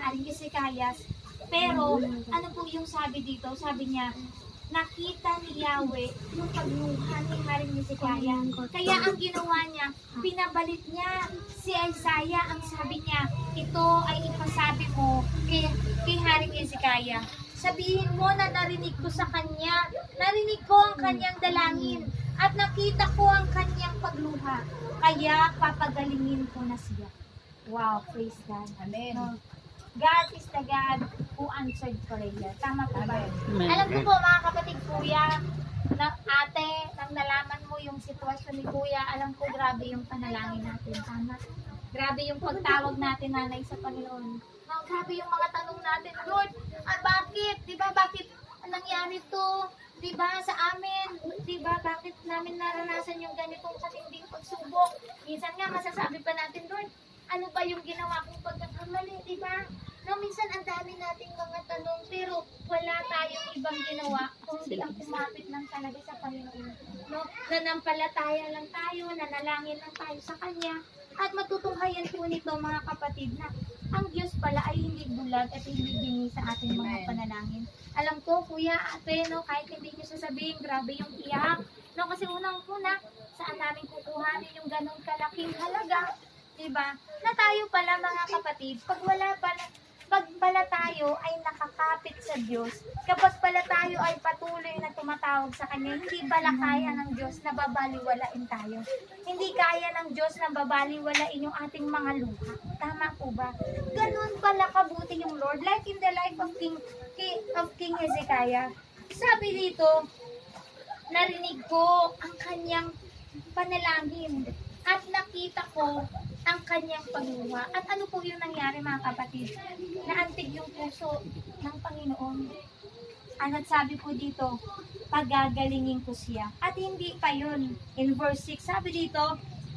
Haring Hezekias. Pero, ano po yung sabi dito? Sabi niya, nakita ni Yahweh yung pagluha ni Haring Hezekiah. Kaya ang ginawa niya, pinabalik niya si Isaiah. Ang sabi niya, ito ay ipasabi mo kay Haring Hezekiah. Sabihin mo na narinig ko sa kanya, narinig ko ang kanyang dalangin, at nakita ko ang kanyang pagluha. Kaya papagalingin ko na siya. Wow, praise God. Amen. No? God is the God who answered prayer. Tama po ba? Amen. Alam ko po mga kapatid, kuya, na ate, nang nalaman mo yung sitwasyon ni kuya, alam ko grabe yung panalangin natin. Tama? Grabe yung pagtawag natin, nanay, sa Panginoon. Grabe yung mga tanong natin, Lord, bakit? Diba, bakit nangyari to? Diba, sa amin? Diba, bakit namin naranasan yung ganitong katinding pagsubok? Minsan nga, masasabi pa natin, Lord, ano ba yung ginawa kong pagkakamali, diba? No, minsan ang dami nating mga tanong, pero wala tayong ibang ginawa kundi ang kumapit lang talaga sa Panginoon. No, nanampalataya lang tayo, nanalangin lang tayo sa Kanya, at matutunghayan po nito mga kapatid na ang Diyos pala ay hindi bulag at hindi bingi sa ating mga panalangin. Alam ko, kuya, ate, no, kahit hindi nyo sasabihin, grabe yung iyak. No, kasi unang-una, saan namin kukuhanin yung ganong kalaking halaga? Diba? Na tayo pala mga kapatid, pag pala tayo ay nakakapit sa Diyos, kapag pala tayo ay patuloy na tumatawag sa Kanya, hindi pala kaya ng Diyos na babaliwalain tayo. Hindi kaya ng Diyos na babaliwalain yung ating mga luha. Tama po ba? Ganun pala kabuti yung Lord. Like in the life of King Hezekiah. Sabi dito, narinig ko ang kanyang panalangin at nakita ko ang kanyang pagluha. At ano po yung nangyari mga kapatid? Naantig yung puso ng Panginoon. At sabi po dito, pagagalingin ko siya. At hindi pa yun. In verse 6, sabi dito,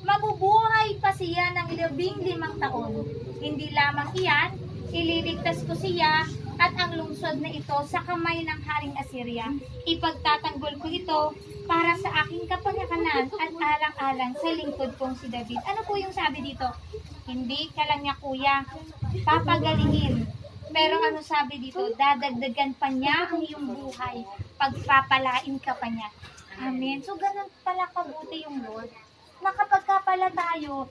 mabubuhay pa siya ng 15 taon. Hindi lamang iyan, ililigtas ko siya at ang lungsod na ito sa kamay ng Haring Assyria. Ipagtatanggol ko ito para sa aking kapanganakan at alang-alang sa lingkod kong si David. Ano po yung sabi dito? Hindi ka lang niya, kuya, papagalingin. Pero ano sabi dito? Dadagdagan pa niya ang iyong buhay. Pagpapalain ka pa niya. Amen. So, ganun pala kabuti yung Lord. Na kapag ka pala tayo